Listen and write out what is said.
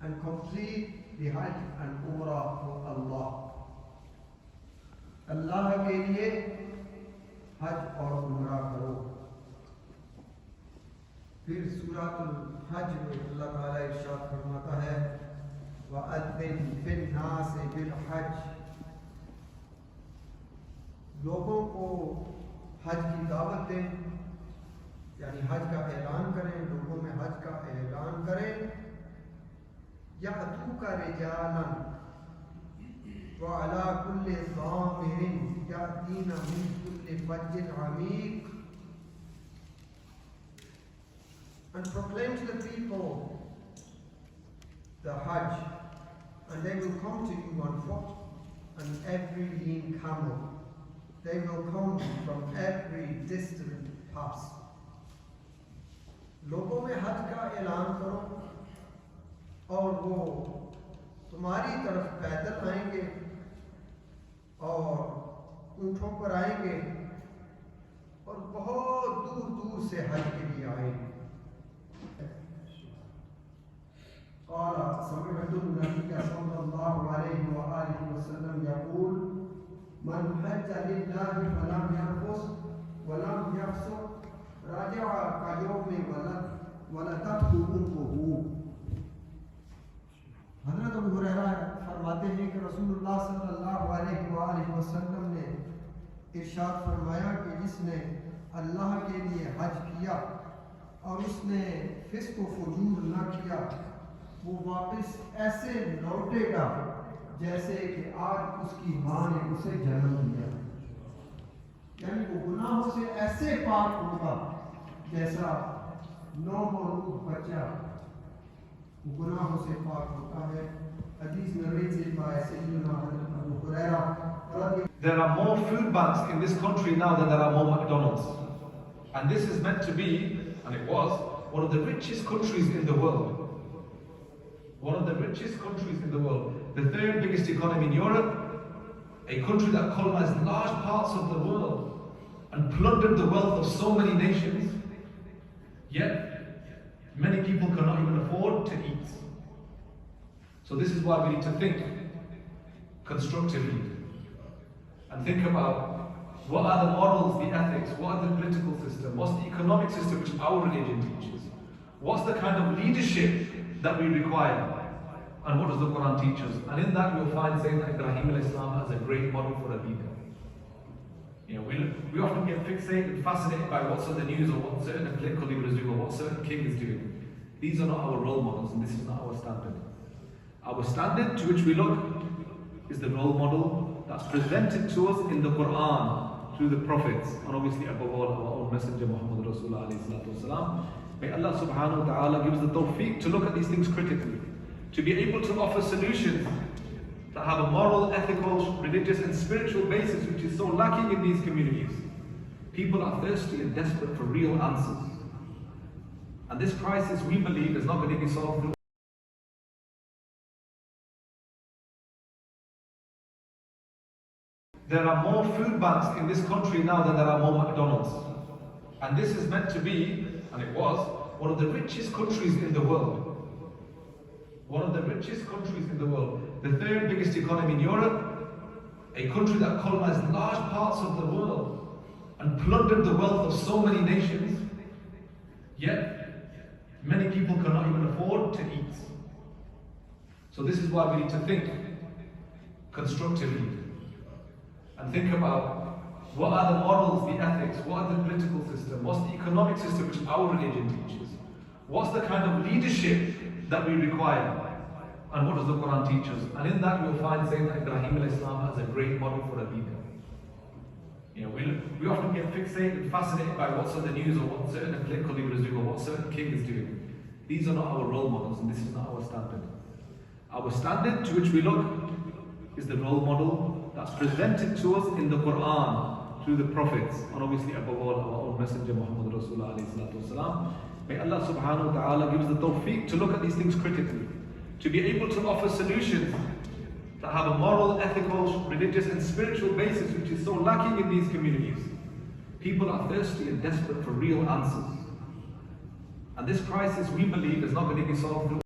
and complete the Hajj and Umrah for Allah. Allah के लिए हज और उम्रा करो। फिर सूरतुल हज में अल्लाह ताला इरशाद फरमाता है वअद्दिन फिन्नास बिल हज, लोगों को हज की दावत दें, यानी हज का ऐलान करें, लोगों में हज का ऐलान करें। यअतूका रिजालन व अला कुल्लि ज़ामिरिन यातीना मिन कुल्लि फज्जिन अमीक, and proclaim to the people the Hajj, and they will come to you on foot and every lean camel. They will come from every distant pass. लोगों में हज का ऐलान करो और वो तुम्हारी तरफ पैदल आएंगे और ऊँटों पर आएंगे और बहुत दूर दूर से हज के लिए आएंगे। قال سمعت النبي صلى الله عليه وآله وسلم يقول من حج لله فلم يرفث ولم يفسق رجع كيوم ولدته أمه। हज़रत अबू हुरैरा फरमाते हैं कि रसूलुल्लाह सल्लल्लाहु अलैहि वसल्लम ने इरशाद फरमाया कि जिसने अल्लाह के लिए हज किया और उसने फिस्क व फुजूर न किया, वो वापस ऐसे लौटेगा जैसे कि आज उसकी माँ ने उसे जन्म दिया। यानी वो गुनाहों से ऐसे पाक होगा जैसा नौमौलूद बच्चा गुनाहों से पाक होता है। हदीस narrated by Sayyidina Hazrat Abu Hurairah। There are more food banks in this country now than there are more McDonald's. And this is meant to be, and it was, one of the richest countries in the world. One of the richest countries in the world. The third biggest economy in Europe. A country that colonized large parts of the world and plundered the wealth of so many nations. Yet, many people cannot even afford to eat. So this is why we need to think constructively and think about what are the morals, the ethics, what are the political system, what's the economic system which our religion teaches, what's the kind of leadership that we require, and what does the Quran teach us? And in that you'll find Sayyidina Ibrahim al-Islam as a great model for a leader. You know, we often get fixated and fascinated by what's on the news or what certain political leader is doing or what certain king is doing. These are not our role models and this is not our standard. Our standard to which we look is the role model that's presented to us in the Quran through the prophets and obviously above all our own messenger Muhammad Rasulullah alayhi salatu wasalam. May Allah subhanahu wa ta'ala give us the tawfiq to look at these things critically, to be able to offer solutions that have a moral, ethical, religious and spiritual basis which is so lacking in these communities. People are thirsty and desperate for real answers. And this crisis, we believe, is not going to be solved through There are more food banks in this country now than there are more McDonald's. And this is meant to be, and it was, one of the richest countries in the world. One of the richest countries in the world. The third biggest economy in Europe. A country that colonized large parts of the world and plundered the wealth of so many nations. Yet, many people cannot even afford to eat. So this is why we need to think constructively and think about what are the morals, the ethics, what are the political system, what's the economic system which our religion teaches, what's the kind of leadership that we require, and what does the Quran teach us? And in that you'll find Sayyidina Ibrahim al-Islam as a great model for a leader. You know, we often get fixated and fascinated by what's on the news or what certain political leader is doing or what certain king is doing. These are not our role models and this is not our standard. Our standard to which we look is the role model that's presented to us in the Quran through the prophets and obviously above all our own messenger Muhammad Rasulullah alayhi salatu wasalam. May Allah subhanahu wa ta'ala give us the tawfiq to look at these things critically, to be able to offer solutions that have a moral, ethical, religious and spiritual basis which is so lacking in these communities. People are thirsty and desperate for real answers. And this crisis, we believe, is not going to be solved through